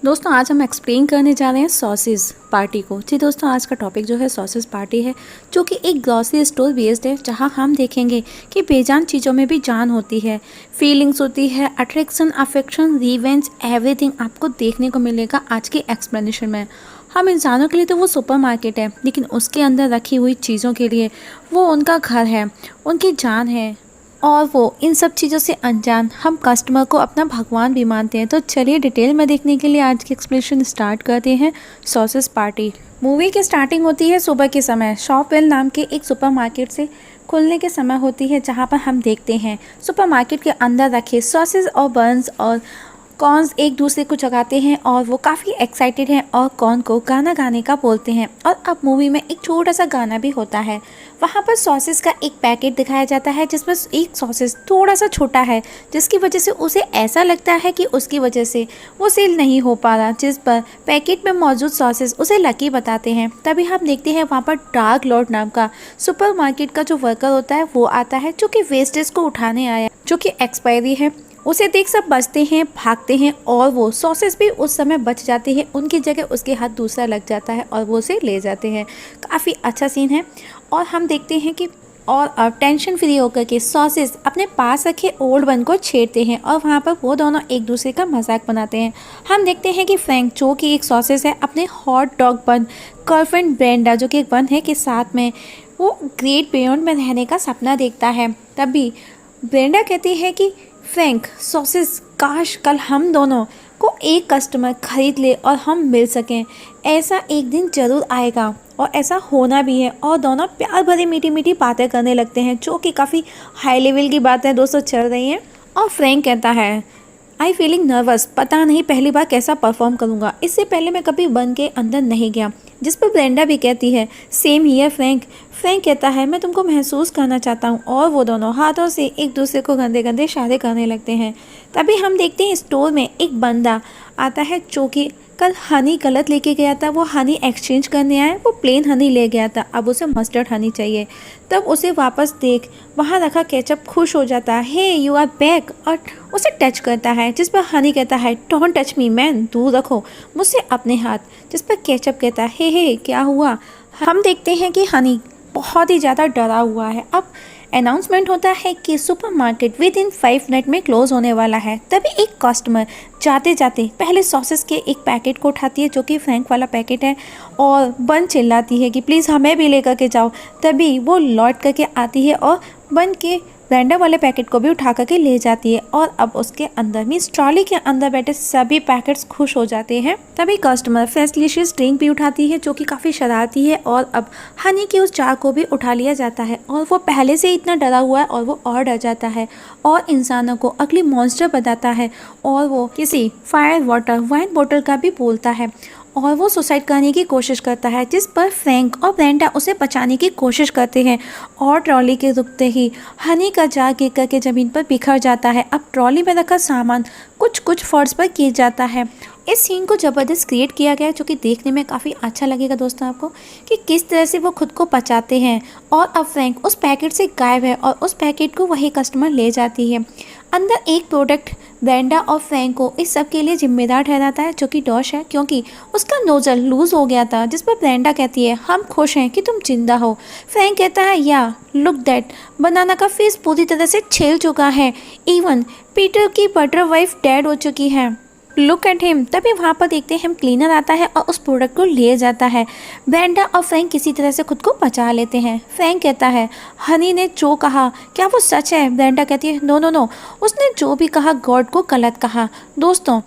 दोस्तों आज हम एक्सप्लेन करने जा रहे हैं सॉसेस पार्टी को। जी दोस्तों, आज का टॉपिक जो है सॉसेस पार्टी है, जो कि एक ग्रॉसरी स्टोर बेस्ड है, जहां हम देखेंगे कि बेजान चीज़ों में भी जान होती है, फीलिंग्स होती है, अट्रैक्शन, अफेक्शन, रिवेंज, एवरीथिंग आपको देखने को मिलेगा आज की एक्सप्लेनेशन में। हम इंसानों के लिए तो वो सुपरमार्केट है, लेकिन उसके अंदर रखी हुई चीज़ों के लिए वो उनका घर है, उनकी जान है, और वो इन सब चीज़ों से अनजान हम कस्टमर को अपना भगवान भी मानते हैं। तो चलिए डिटेल में देखने के लिए आज की एक्सप्लेनेशन स्टार्ट करते हैं। सॉसेस पार्टी मूवी की स्टार्टिंग होती है सुबह के समय, शॉपवेल नाम के एक सुपरमार्केट से खुलने के समय होती है, जहां पर हम देखते हैं सुपरमार्केट के अंदर रखे सॉसेस और बन्स और कॉर्न्स एक दूसरे को जगाते हैं और वो काफ़ी एक्साइटेड हैं और कॉर्न को गाना गाने का बोलते हैं। और अब मूवी में एक छोटा सा गाना भी होता है। वहाँ पर सॉसेस का एक पैकेट दिखाया जाता है, जिसमें एक सॉसेस थोड़ा सा छोटा है, जिसकी वजह से उसे ऐसा लगता है कि उसकी वजह से वो सेल नहीं हो पा रहा, जिस पर पैकेट में मौजूद सॉसेस उसे लकी बताते हैं। तभी हम देखते हैं वहाँ पर डार्क लॉर्ड नाम का सुपरमार्केट का जो वर्कर होता है वो आता है, जो कि वेस्टेज को उठाने आया, जो कि एक्सपायरी है। उसे देख सब बचते हैं, भागते हैं, और वो सॉसेस भी उस समय बच जाती है। उनकी जगह उसके हाथ दूसरा लग जाता है और वो उसे ले जाते हैं। काफ़ी अच्छा सीन है। और हम देखते हैं कि और अब टेंशन फ्री होकर के सॉसेस अपने पास रखे ओल्ड बन को छेड़ते हैं और वहाँ पर वो दोनों एक दूसरे का मजाक बनाते हैं। हम देखते हैं कि फ्रैंक, जो कि एक सॉसेस है, अपने हॉट डॉग बन गर्लफ्रेंड ब्रेंडा, जो कि एक बन है, के साथ में वो ग्रेट बियॉन्ड में रहने का सपना देखता है। तभी ब्रेंडा कहती है कि फ्रैंक, सॉसेस, काश कल हम दोनों को एक कस्टमर खरीद ले और हम मिल सकें। ऐसा एक दिन ज़रूर आएगा और ऐसा होना भी है। और दोनों प्यार भरी मीठी मीठी बातें करने लगते हैं, जो कि काफ़ी हाई लेवल की बातें दोस्तों चल रही हैं। और फ्रैंक कहता है, आई फीलिंग नर्वस, पता नहीं पहली बार कैसा परफॉर्म करूँगा, इससे पहले मैं कभी बन के अंदर नहीं गया। जिस पर ब्रेंडा भी कहती है, सेम हियर फ्रैंक। फ्रैंक कहता है, मैं तुमको महसूस करना चाहता हूँ। और वो दोनों हाथों से एक दूसरे को गंदे गंदे इशारे करने लगते हैं। तभी हम देखते हैं स्टोर में एक बंदा आता है, जो कि कल हनी गलत लेके गया था। वो हनी एक्सचेंज करने आया, वो प्लेन हनी ले गया था, अब उसे मस्टर्ड हनी चाहिए। तब उसे वापस देख वहाँ रखा केचप खुश हो जाता है, हे यू आर बैक, और उसे टच करता है। जिस पर हनी कहता है, डोंट टच मी मैन, दूर रखो मुझसे अपने हाथ। जिस पर केचप कहता है, हे क्या हुआ। हम देखते हैं कि हनी बहुत ही ज़्यादा डरा हुआ है। अब अनाउंसमेंट होता है कि सुपरमार्केट विद इन 5 मिनट में क्लोज होने वाला है। तभी एक कस्टमर जाते जाते पहले सॉसेस के एक पैकेट को उठाती है, जो कि फ्रैंक वाला पैकेट है, और बन चिल्लाती है कि प्लीज़ हमें भी लेकर के जाओ। तभी वो लौट करके आती है और बन के ब्रेंडा वाले पैकेट को भी उठा करके ले जाती है। और अब उसके अंदर मीन्स ट्रॉली के अंदर बैठे सभी पैकेट्स खुश हो जाते हैं। तभी कस्टमर फ्रेशलिशियस ड्रिंक भी उठाती है, जो कि काफ़ी शरारती है, और अब हनी की उस जार को भी उठा लिया जाता है। और वो पहले से इतना डरा हुआ है और वो और डर जाता है और इंसानों को अगली मॉन्स्टर बताता है। और वो किसी फायर वाटर वाइन बोतल का भी बोलता है और वो सुसाइड करने की कोशिश करता है, जिस पर फ्रैंक और ब्रेंडा उसे बचाने की कोशिश करते हैं। और ट्रॉली के रुकते ही हनी का जार गिर करके ज़मीन पर बिखर जाता है। अब ट्रॉली में रखा सामान कुछ कुछ फर्श पर गिर जाता है। इस सीन को ज़बरदस्त क्रिएट किया गया है, जो कि देखने में काफ़ी अच्छा लगेगा दोस्तों आपको, कि किस तरह से वो खुद को बचाते हैं। और अब फ्रैंक उस पैकेट से गायब है और उस पैकेट को वही कस्टमर ले जाती है। अंदर एक प्रोडक्ट ब्रेंडा और फ्रैंक को इस सब के लिए जिम्मेदार ठहराता है, जो कि डॉश है, क्योंकि उसका नोजल लूज हो गया था। जिस पर ब्रेंडा कहती है, हम खुश हैं कि तुम जिंदा हो। फ्रैंक कहता है, या लुक दैट, बनाना का फेस पूरी तरह से छिल चुका है, इवन पीटर की बटर वाइफ डेड हो चुकी है, लुक एट हिम। तभी वहाँ पर देखते हैं हम क्लीनर आता है और उस प्रोडक्ट को ले जाता है। ब्रेंडा और फ्रैंक किसी तरह से खुद को बचा लेते हैं। फ्रैंक कहता है, हनी ने जो कहा क्या वो सच है। ब्रेंडा कहती है, नो नो नो, उसने जो भी कहा गॉड को गलत कहा। दोस्तों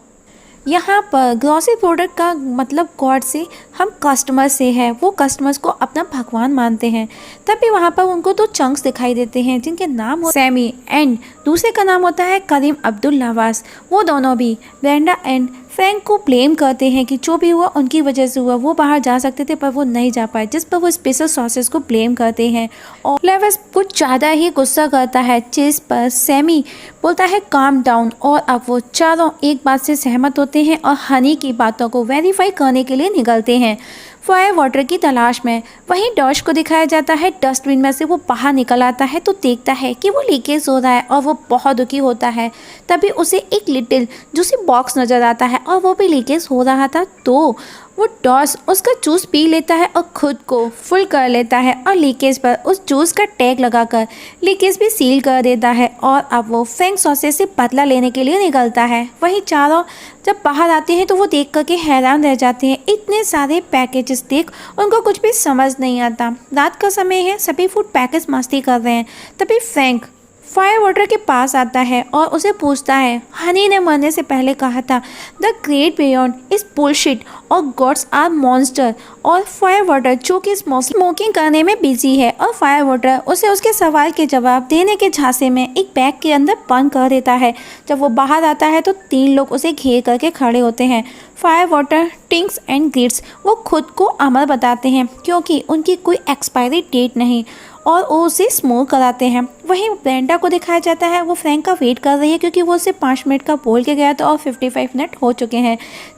यहाँ पर ग्रॉसरी प्रोडक्ट का मतलब गॉड से हम कस्टमर से है, वो कस्टमर्स को अपना भगवान मानते हैं। तभी वहाँ पर उनको 2 चंक्स दिखाई देते हैं, जिनके नाम हो सैमी एंड दूसरे का नाम होता है करीम अब्दुल नवाज। वो दोनों भी ब्रेंडा एंड फ्रैंक को ब्लेम करते हैं कि जो भी हुआ उनकी वजह से हुआ, वो बाहर जा सकते थे पर वो नहीं जा पाए। जिस पर वो स्पेशल सॉसेस को ब्लेम करते हैं और लेवस कुछ ज़्यादा ही गुस्सा करता है, जिस पर सैमी बोलता है काम डाउन। और अब वो चारों एक बात से सहमत होते हैं और हनी की बातों को वेरीफाई करने के लिए निकलते हैं। फायर वाटर की तलाश में। वहीं डॉश को दिखाया जाता है डस्टबिन में से वो बाहर निकल आता है तो देखता है कि वो लीकेज हो रहा है और वो बहुत दुखी होता है। तभी उसे एक लिटिल जूसी बॉक्स नज़र आता है और वो भी लीकेज हो रहा था, तो वो डॉस उसका जूस पी लेता है और खुद को फुल कर लेता है और लीकेज पर उस जूस का टैग लगाकर लीकेज भी सील कर देता है और अब वो फ्रैंक सॉसेज से बदला लेने के लिए निकलता है। वहीं चारों जब बाहर आते हैं तो वो देख करके हैरान रह जाते हैं, इतने सारे पैकेजेस देख उनको कुछ भी समझ नहीं आता। रात का समय है, सभी फूड पैकेज मस्ती कर रहे हैं। तभी फ्रैंक फायर वाटर के पास आता है और उसे पूछता है, हनी ने मरने से पहले कहा था the great beyond is bullshit और गॉड्स आर मॉन्स्टर। और फायर वाटर जो कि स्मोकिंग करने में बिजी है और फायर वाटर उसे उसके सवाल के जवाब देने के झांसे में एक बैग के अंदर बंद कर देता है। जब वो बाहर आता है तो 3 लोग उसे घेर करके खड़े होते हैं। फायर वाटर, टिंक्स एंड ग्रिट्स वो खुद को अमर बताते हैं क्योंकि उनकी कोई एक्सपायरी डेट नहीं और वो उसे स्मोक कराते हैं। वहीं ब्रेंडा को दिखाया जाता है, वो फ्रैंक का वेट कर रही है क्योंकि वो उसे 5 मिनट का बोल के गया था और 55 मिनट हो चुके हैं।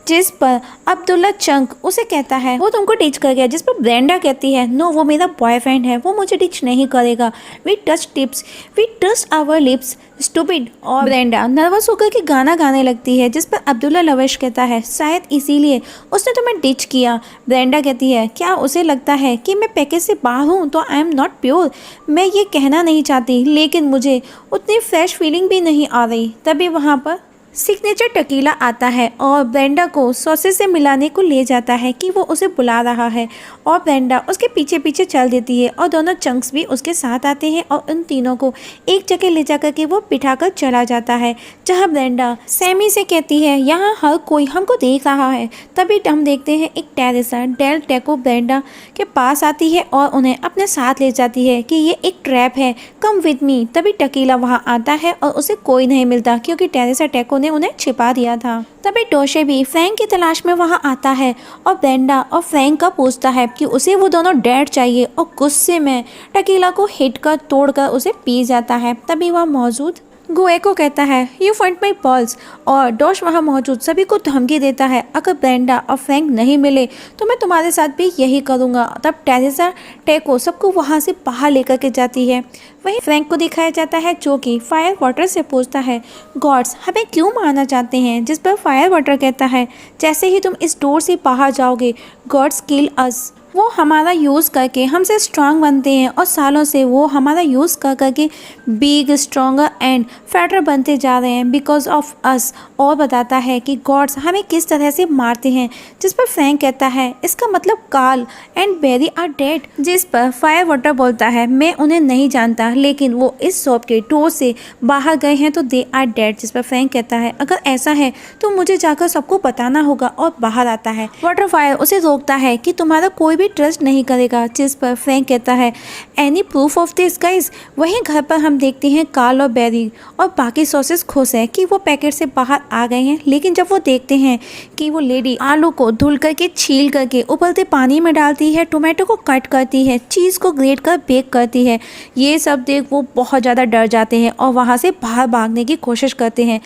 जिस पर अब्दुल्ला चंक उसे कहता है वो तुमको टीच कर गया, जिस पर ब्रेंडा कहती है नो वो मेरा बॉयफ्रेंड है, वो मुझे टीच नहीं करेगा। We touch tips, we trust our lips stupid. और ब्रेंडा नर्वस होकर के गाना गाने लगती है, जिस पर अब्दुल्ला लवेश कहता है शायद इसीलिए उसने तुम्हें डिच किया। ब्रेंडा कहती है क्या उसे लगता है कि मैं पैकेज से बाहर हूँ तो आई एम नॉट प्योर। मैं ये कहना नहीं चाहती लेकिन मुझे उतनी फ्रेश फीलिंग भी नहीं आ रही। तभी वहाँ पर सिग्नेचर टकीला आता है और ब्रेंडा को सॉसेज से मिलाने को ले जाता है कि वो उसे बुला रहा है और ब्रेंडा उसके पीछे पीछे चल देती है और दोनों चंक्स भी उसके साथ आते हैं और उन तीनों को एक जगह ले जाकर के वो बिठाकर चला जाता है, जहाँ ब्रेंडा सैमी से कहती है यहाँ हर कोई हमको देख रहा है। तभी हम देखते हैं एक टेरेसा डेल टेको ब्रेंडा के पास आती है और उन्हें अपने साथ ले जाती है कि ये एक ट्रैप है, कम विद मी। तभी टकीला वहाँ आता है और उसे कोई नहीं मिलता क्योंकि टेरेसा टेको ने उन्हें छिपा दिया था। तभी डोशे भी फ्रैंक की तलाश में वहां आता है और ब्रेंडा और फ्रैंक का पूछता है कि उसे वो दोनों डेड चाहिए और गुस्से में टकीला को हिट कर तोड़कर उसे पी जाता है। तभी वह मौजूद गुए को कहता है यू फंड माई पॉल्स और डॉश वहाँ मौजूद सभी को धमकी देता है अगर ब्रेंडा और फ्रैंक नहीं मिले तो मैं तुम्हारे साथ भी यही करूँगा। तब टेरेसा टेको सबको वहाँ से बाहर लेकर के जाती है। वहीं फ्रैंक को दिखाया जाता है जो कि फायर वाटर से पूछता है गॉड्स हमें क्यों मारना चाहते हैं, जिस पर फायर वाटर कहता है जैसे ही तुम इस डोर से बाहर जाओगे गॉड्स किल अस। वो हमारा यूज़ करके हमसे स्ट्रांग बनते हैं और सालों से वो हमारा यूज़ कर करके बिग स्ट्रॉन्गर एंड फैटर बनते जा रहे हैं बिकॉज ऑफ अस। और बताता है कि गॉड्स हमें किस तरह से मारते हैं, जिस पर फ्रैंक कहता है इसका मतलब Carl and Barry are dead. जिस पर फायर वाटर बोलता है मैं उन्हें नहीं जानता लेकिन वो इस शॉप के डोर से बाहर गए हैं तो दे आर डेड। जिस पर फ्रैंक कहता है अगर ऐसा है तो मुझे जाकर सबको बताना होगा और बाहर आता है। वाटरफायर उसे रोकता है कि तुम्हारा कोई भी ट्रस्ट नहीं करेगा। जिस पर फ्रैंक कहता है any proof of this guys. वहीं घर पर हम देखते हैं कार्ल और बेरी और बाकी सॉसेस खुश है कि वो पैकेट से बाहर आ गए हैं, लेकिन जब वो देखते हैं कि वो लेडी आलू को धुल करके छील करके उबलते पानी में डालती है, टोमेटो को कट करती है, चीज़ को ग्रेट कर बेक करती है, ये सब देख वो बहुत ज़्यादा डर जाते हैं और वहाँ से बाहर भागने की कोशिश करते हैं।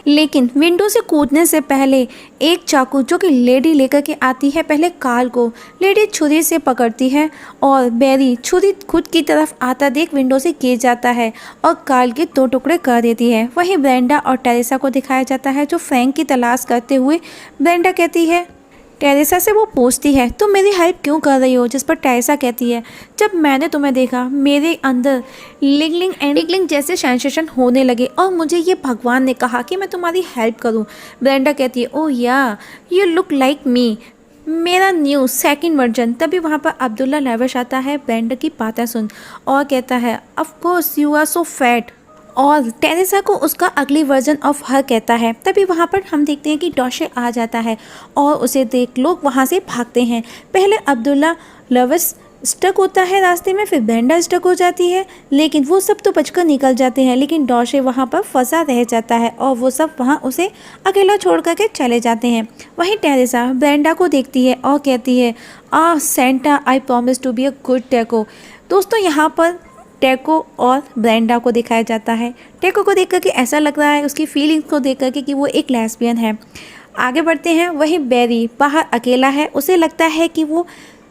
लेकिन विंडो से कूदने से पहले एक चाकू जो कि लेडी लेकर के आती है पहले कार्ल को, लेडी छुरी से पकड़ती है और बेरी छुरी खुद की तरफ आता देख विंडो से गिर जाता है और कार्ल के 2 टुकड़े कर देती है। वहीं ब्रेंडा और टेरेसा को दिखाया जाता है जो फ्रैंक की तलाश करते हुए ब्रेंडा कहती है टेरेसा से वो पूछती है तुम मेरी हेल्प क्यों कर रही हो, जिस पर टेरेसा कहती है जब मैंने तुम्हें देखा मेरे अंदर लिंगलिंग एंड टिकलिंग जैसे सेंसेशन होने लगे और मुझे ये भगवान ने कहा कि मैं तुम्हारी हेल्प करूं। ब्रेंडा कहती है ओह या यू लुक लाइक मी, मेरा न्यू सेकंड वर्जन। तभी वहाँ पर अब्दुल्ला लवेश आता है ब्रेंडा की बातें सुन और कहता है of course you are so fat और टेरेसा को उसका अगली वर्जन ऑफ हर कहता है। तभी वहाँ पर हम देखते हैं कि डॉशे आ जाता है और उसे देख लोग वहाँ से भागते हैं। पहले अब्दुल्ला लवेश स्टक होता है रास्ते में, फिर ब्रेंडा स्टक हो जाती है, लेकिन वो सब तो बचकर निकल जाते हैं, लेकिन डॉशे वहाँ पर फंसा रह जाता है और वो सब वहाँ उसे अकेला छोड़ करके चले जाते हैं। वहीं टेरेसा ब्रेंडा को देखती है और कहती है Santa I promise to be a good taco. दोस्तों यहाँ पर टेको और ब्रेंडा को दिखाया जाता है। टेको को देख करके ऐसा लग रहा है उसकी फीलिंग्स को देख करके कि वो एक लेस्बियन है। आगे बढ़ते हैं। वही बैरी बाहर अकेला है, उसे लगता है कि वो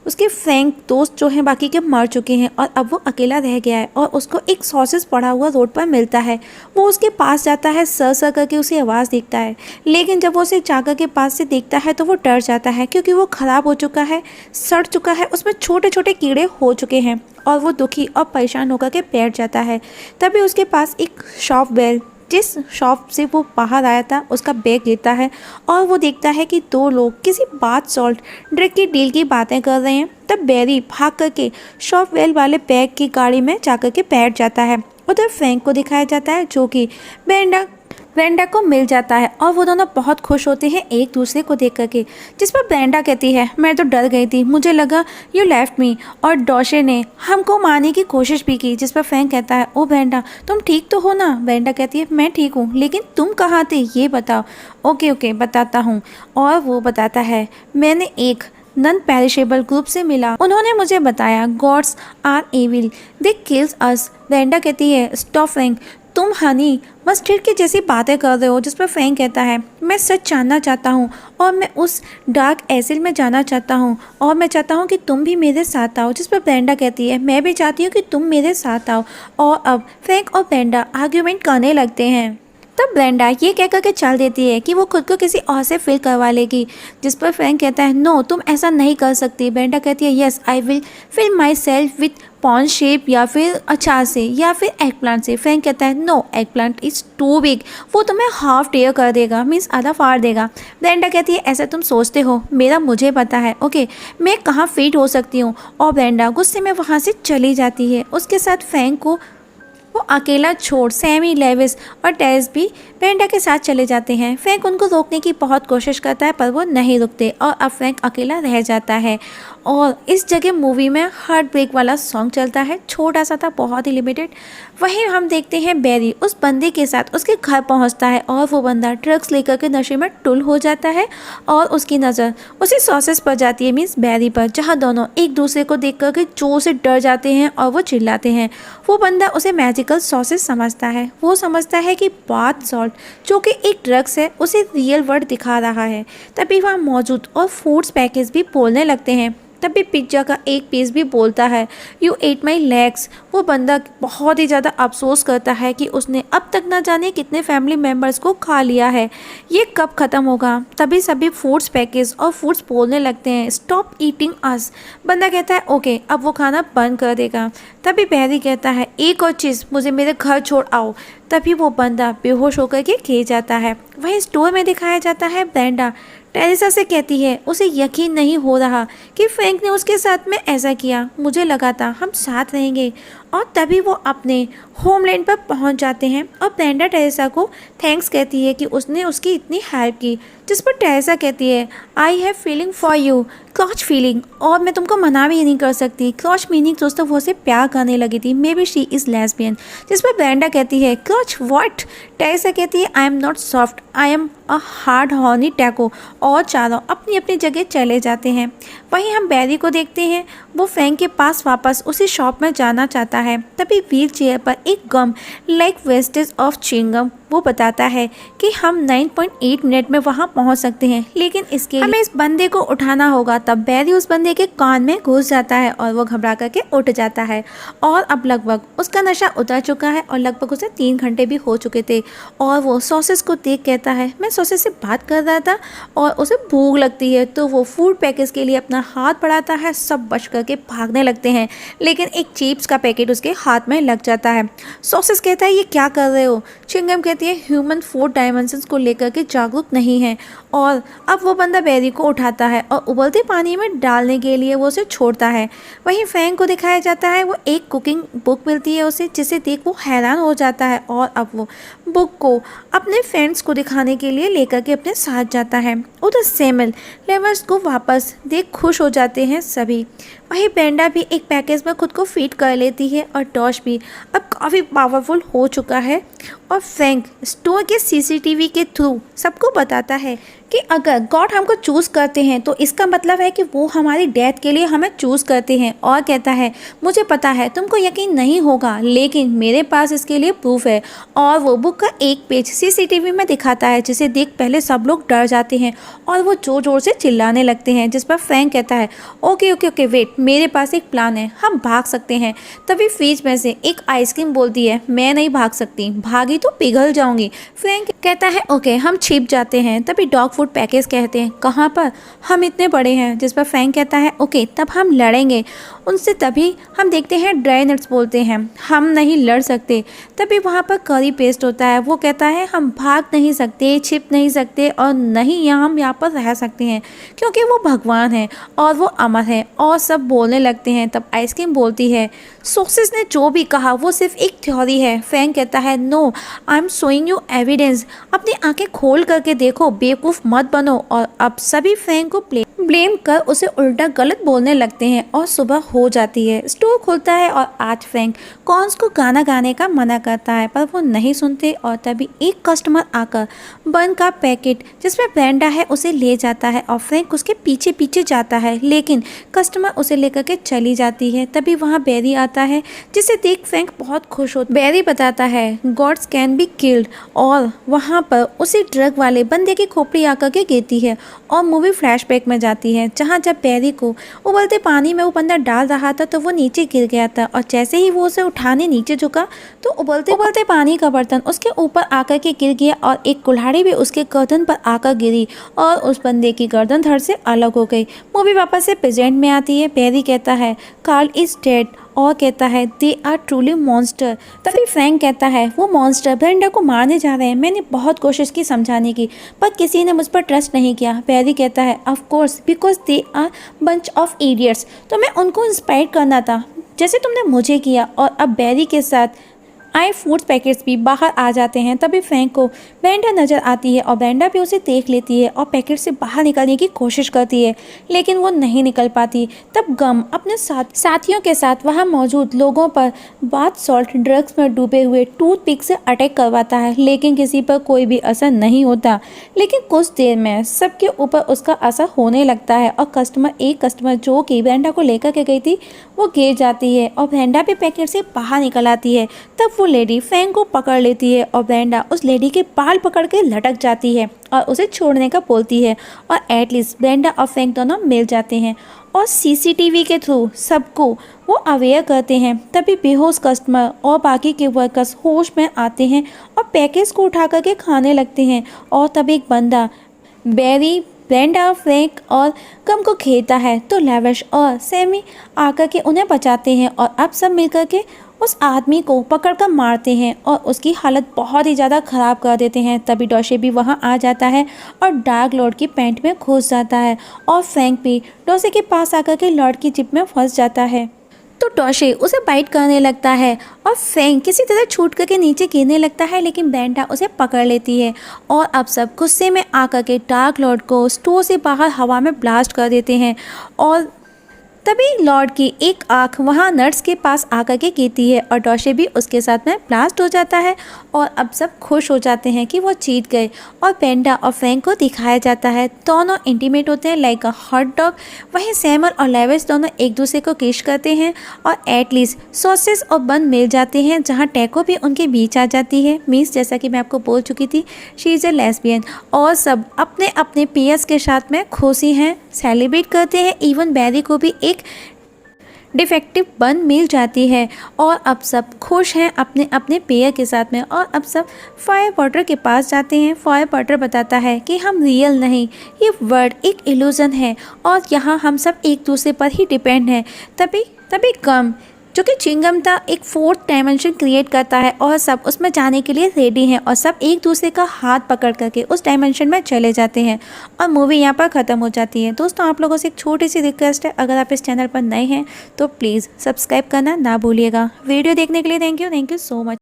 उसके फ्रैंक दोस्त जो हैं बाकी के मर चुके हैं और अब वो अकेला रह गया है और उसको एक सॉसेज पड़ा हुआ रोड पर मिलता है। वो उसके पास जाता है, सर करके उसे आवाज़ देखता है, लेकिन जब वो उसे चाकर के पास से देखता है तो वो डर जाता है क्योंकि वो ख़राब हो चुका है, सड़ चुका है, उसमें छोटे छोटे कीड़े हो चुके हैं और वो दुखी और परेशान होकर के बैठ जाता है। तभी उसके पास एक शॉप बेल, जिस शॉप से वो बाहर आया था, उसका बैग गिरता है और वो देखता है कि दो लोग किसी बाथ सॉल्ट ड्रग की डील की बातें कर रहे हैं। तब बैरी भाग करके शॉप वेल वाले बैग की गाड़ी में जाकर के बैठ जाता है। उधर फ्रैंक को दिखाया जाता है जो कि ब्रेंडा को मिल जाता है और वो दोनों बहुत खुश होते हैं एक दूसरे को देख करके, जिस पर ब्रेंडा कहती है मैं तो डर गई थी, मुझे लगा यू लेफ्ट मी, और डॉशे ने हमको मारने की कोशिश भी की। जिस पर फ्रैंक कहता है ओ ब्रेंडा तुम ठीक तो हो ना। ब्रेंडा कहती है मैं ठीक हूँ, लेकिन तुम कहाँ थे ये बताओ। ओके बताता हूँ। और वो बताता है मैंने एक नॉन पेरिशेबल ग्रुप से मिला, उन्होंने मुझे बताया gods are evil, they kills us. Brenda कहती है स्टॉप फ्रैंक, तुम हनी मस्टर्ड की जैसी बातें कर रहे हो। जिस पर फ्रैंक कहता है मैं सच जानना चाहता हूँ और मैं उस डार्क एसिड में जाना चाहता हूँ और मैं चाहता हूँ कि तुम भी मेरे साथ आओ। जिस पर ब्रेंडा कहती है मैं भी चाहती हूँ कि तुम मेरे साथ आओ। और अब फ्रैंक और ब्रेंडा आर्ग्यूमेंट करने लगते हैं। तब ब्रेंडा ये कह करके चल देती है कि वो खुद को किसी और से फिल करवा लेगी। जिस पर फ्रैंक कहता है नो तुम ऐसा नहीं कर सकती। ब्रेंडा कहती है yes I will fill myself with pond shape या फिर अचार से या फिर एग प्लांट से। फ्रैंक कहता है no eggplant is too big, वो तुम्हें हाफ टेयर कर देगा, मीन्स आधा फाड़ देगा। ब्रेंडा कहती है ऐसा तुम सोचते हो, मेरा मुझे पता है ओके मैं कहाँ फिट हो सकती हूँ। और ब्रेंडा गुस्से में वहाँ से चली जाती है। उसके साथ फ्रैंक को वो अकेला छोड़ सैमी, लेविस और टेस भी ब्रेंडा के साथ चले जाते हैं। फ्रैंक उनको रोकने की बहुत कोशिश करता है पर वो नहीं रुकते और अब फ्रैंक अकेला रह जाता है। और इस जगह मूवी में हार्ट ब्रेक वाला सॉन्ग चलता है, छोटा सा था, बहुत ही लिमिटेड। वहीं हम देखते हैं बैरी उस बंदे के साथ उसके घर पहुंचता है और वो बंदा ड्रग्स लेकर के नशे में टुल हो जाता है और उसकी नज़र उसी सॉसेस पर जाती है, मीन्स बैरी पर, जहाँ दोनों एक दूसरे को देख कर के जोर से डर जाते हैं और वो चिल्लाते हैं। वो बंदा उसे मैजिकल सॉसेस समझता है, वो समझता है कि बाथ सॉल्ट जो कि एक ड्रग्स है उसे रियल वर्ल्ड दिखा रहा है। तभी वहाँ मौजूद और फूड्स पैकेज भी बोलने लगते हैं। तभी पिज्ज़ा का एक पीस भी बोलता है यू एट माई लेग्स। वो बंदा बहुत ही ज़्यादा अफसोस करता है कि उसने अब तक ना जाने कितने फैमिली मेम्बर्स को खा लिया है, ये कब ख़त्म होगा। तभी सभी फूड्स पैकेज और फूड्स बोलने लगते हैं स्टॉप ईटिंग अस। बंदा कहता है ओके अब वो खाना बंद कर देगा। तभी बैरी कहता है एक और चीज़, मुझे मेरे घर छोड़ आओ। तभी वो बंदा बेहोश होकर के गिर जाता है। वहीं स्टोर में दिखाया जाता है ब्रेंडा टेरेसा से कहती है उसे यकीन नहीं हो रहा कि फ्रैंक ने उसके साथ में ऐसा किया, मुझे लगा था हम साथ रहेंगे। और तभी वो अपने होमलैंड पर पहुंच जाते हैं और ब्रेंडा टेरेसा को थैंक्स कहती है कि उसने उसकी इतनी हेल्प की। जिस पर टेरेसा कहती है I have feeling for you, क्रॉच feeling, और मैं तुमको मना भी नहीं कर सकती। क्रॉच मीनिंग दोस्तों वो उसे प्यार करने लगी थी, may be she is lesbian. जिस पर ब्रेंडा कहती है क्रॉच व्हाट। टेरेसा कहती है I am not soft, I am a hard horny taco. और चारों अपनी अपनी जगह चले जाते हैं। वहीं हम बैरी को देखते हैं, वो फ्रैंक के पास वापस उसी शॉप में जाना चाहता है। तभी व्हील चेयर पर एक गम लाइक वेस्टेज ऑफ चिंगम वो बताता है कि हम 9.8 मिनट में वहाँ पहुँच सकते हैं, लेकिन इसके लिए हमें इस बंदे को उठाना होगा। तब बैरी उस बंदे के कान में घुस जाता है और वो घबरा करके उठ जाता है। और अब लगभग उसका नशा उतर चुका है और लगभग उसे 3 घंटे भी हो चुके थे। और वो सॉसेस को देख कहता है मैं सॉसेस से बात कर रहा था और उसे भूख लगती है, तो वो फूड पैकेज के लिए अपना हाथ बढ़ाता है। सब बच करके भागने लगते हैं, लेकिन एक चिप्स का पैकेट उसके हाथ में लग जाता है। सॉसेस कहता है ये क्या कर रहे हो। चिंगम कहती है ह्यूमन 4 डायमेंशंस को लेकर के जागरूक नहीं है। और अब वो बंदा बैरी को उठाता है और उबलते पानी में डालने के लिए वो उसे छोड़ता है। वहीं फ्रैंक को दिखाया जाता है, वो एक कुकिंग बुक मिलती है उसे, जिसे देख वो हैरान हो जाता है और अब वो बुक को अपने फ्रेंड्स को दिखाने के लिए लेकर के अपने साथ जाता है। उधर सैमुअल लेवर्स को वापस देख खुश हो जाते हैं सभी। वहीं ब्रेंडा भी एक पैकेज में खुद को फिट कर लेती है और टॉश भी अब काफ़ी पावरफुल हो चुका है। और फ्रैंक स्टोर के सीसीटीवी के थ्रू सबको बताता है कि अगर गॉड हमको चूज़ करते हैं तो इसका मतलब है कि वो हमारी डेथ के लिए हमें चूज़ करते हैं। और कहता है मुझे पता है तुमको यकीन नहीं होगा लेकिन मेरे पास इसके लिए प्रूफ है। और वो बुक का एक पेज सीसीटीवी में दिखाता है जिसे देख पहले सब लोग डर जाते हैं और वो जोर जोर से चिल्लाने लगते हैं, जिस पर फ्रैंक कहता है ओके ओके ओके वेट, मेरे पास एक प्लान है, हम भाग सकते हैं। तभी फ्रिज में से एक आइसक्रीम बोलती है मैं नहीं भाग सकती, भागी तो पिघल जाऊंगी। फ्रैंक कहता है ओके हम छिप जाते हैं। तभी डॉग फूड पैकेज कहते हैं कहाँ पर, हम इतने बड़े हैं। जिस पर फ्रैंक कहता है ओके तब हम लड़ेंगे उनसे। तभी हम देखते हैं ड्राई नट्स बोलते हैं हम नहीं लड़ सकते। तभी वहाँ पर करी पेस्ट होता है, वो कहता है हम भाग नहीं सकते, छिप नहीं सकते और नहीं हम यहाँ पर रह सकते हैं क्योंकि वो भगवान है और वो अमर है। और सब बोलने लगते हैं। तब आइसक्रीम बोलती है सॉसेस ने जो भी कहा वो सिर्फ एक थ्योरी है। फ्रैंक कहता है no I am showing you evidence, अपनी आंखें खोल करके देखो, बेवकूफ़ मत बनो। और अब सभी फ्रैंक को ब्लेम कर उसे उल्टा गलत बोलने लगते हैं और सुबह हो जाती है। स्टोर खुलता है और आज फ्रैंक कॉन्स को गाना गाने का मना करता है पर वो नहीं सुनते। और तभी एक कस्टमर आकर बन का पैकेट जिसमें ब्रेंडा है उसे ले जाता है और फ्रैंक उसके पीछे पीछे जाता है लेकिन कस्टमर उसे लेकर के चली जाती है। तभी वहाँ बैरी आता है जिसे देख फ्रैंक बहुत खुश होता है। बैरी बताता है गॉड्स कैन बी किल्ड और वहाँ पर उसी ड्रग वाले बंदे की खोपड़ी आकर के गिरती है और मूवी फ्लैशबैक में जाती है जहाँ जब बैरी को उबलते पानी में वो बंदा डाल रहा था तो वो नीचे गिर गया था और जैसे ही वो उसे उठाने नीचे झुका तो उबलते उबलते पानी का बर्तन उसके ऊपर आकर के गिर गया और एक कुल्हाड़ी भी उसके गर्दन पर आकर गिरी और उस बंदे की गर्दन धड़ से अलग हो गई। मूवी वापस से प्रेजेंट में आती है। बैरी कहता है कार्ल इज डेड और कहता है दे आर ट्रूली मॉन्स्टर। तभी फ्रैंक कहता है वो मॉन्स्टर ब्रेंडा को मारने जा रहे हैं, मैंने बहुत कोशिश की समझाने की पर किसी ने मुझ पर ट्रस्ट नहीं किया। बैरी कहता है of course because they are bunch of idiots, तो मैं उनको इंस्पायर करना था जैसे तुमने मुझे किया। और अब बैरी के साथ आए फूड्स पैकेट्स भी बाहर आ जाते हैं। तभी फ्रैंक को ब्रेंडा नज़र आती है और ब्रेंडा भी उसे देख लेती है और पैकेट से बाहर निकलने की कोशिश करती है लेकिन वो नहीं निकल पाती। तब गम अपने साथियों के साथ वहाँ मौजूद लोगों पर बाथ सॉल्ट ड्रग्स में डूबे हुए टूथपिक से अटैक करवाता है लेकिन किसी पर कोई भी असर नहीं होता। लेकिन कुछ देर में सबके ऊपर उसका असर होने लगता है और एक कस्टमर जो कि ब्रेंडा को लेकर के गई थी वो गिर जाती है और ब्रेंडा भी पैकेट से बाहर निकल आती है। तब वो लेडी फ्रैंक को पकड़ लेती है और ब्रेंडा उस लेडी के बाल पकड़ के लटक जाती है और उसे छोड़ने का बोलती है और एटलीस्ट ब्रेंडा और फ्रैंक दोनों मिल जाते हैं और सीसीटीवी के थ्रू सबको वो अवेयर करते हैं। तभी बेहोश कस्टमर और बाकी के वर्कर्स होश में आते हैं और पैकेज को उठा करके खाने लगते हैं। और तब एक बंदा बैरी ब्रेंडा फ्रैंक और गम को घेरता है तो लेविश और सैमी आकर के उन्हें बचाते हैं और अब सब मिलकर के उस आदमी को पकड़कर मारते हैं और उसकी हालत बहुत ही ज़्यादा ख़राब कर देते हैं। तभी डॉशे भी वहाँ आ जाता है और डार्क लॉर्ड की पैंट में घुस जाता है और फ्रैंक भी डॉशे के पास आकर के लॉर्ड की जिप में फंस जाता है तो डॉशे उसे बाइट करने लगता है और फ्रैंक किसी तरह छूट करके नीचे गिरने लगता है लेकिन ब्रेंडा उसे पकड़ लेती है और अब सब गुस्से में आकर के डार्क लॉर्ड को स्टोर से बाहर हवा में ब्लास्ट कर देते हैं। और तभी लॉर्ड की एक आँख वहाँ नर्स के पास आकर के गिरती है और डॉशे भी उसके साथ में ब्लास्ट हो जाता है और अब सब खुश हो जाते हैं कि वो जीत गए। और ब्रेंडा और फ्रैंक को दिखाया जाता है, दोनों इंटीमेट होते हैं लाइक अ हॉट डॉग। वहीं सैमर और लेविस दोनों एक दूसरे को किस करते हैं और एटलीस्ट सॉसेस और बन मिल जाते हैं जहाँ टैको भी उनके बीच आ जाती है। मीन्स जैसा कि मैं आपको बोल चुकी थी शी इज़ ए लेस्बियन और सब अपने अपने पेयर्स के साथ में खुशी हैं, सेलिब्रेट करते हैं। इवन बैरी को भी एक डिफेक्टिव बन मिल जाती है और अब सब खुश हैं अपने अपने पेयर के साथ में। और अब सब फायर पॉटर के पास जाते हैं। फायर पॉटर बताता है कि हम रियल नहीं, ये वर्ड एक इल्यूजन है और यहाँ हम सब एक दूसरे पर ही डिपेंड हैं। तभी गम जो कि चिंगम था एक फोर्थ डायमेंशन क्रिएट करता है और सब उसमें जाने के लिए रेडी हैं और सब एक दूसरे का हाथ पकड़ करके उस डायमेंशन में चले जाते हैं और मूवी यहाँ पर ख़त्म हो जाती है। दोस्तों आप लोगों से एक छोटी सी रिक्वेस्ट है, अगर आप इस चैनल पर नए हैं तो प्लीज़ सब्सक्राइब करना ना भूलिएगा। वीडियो देखने के लिए थैंक यू सो मच।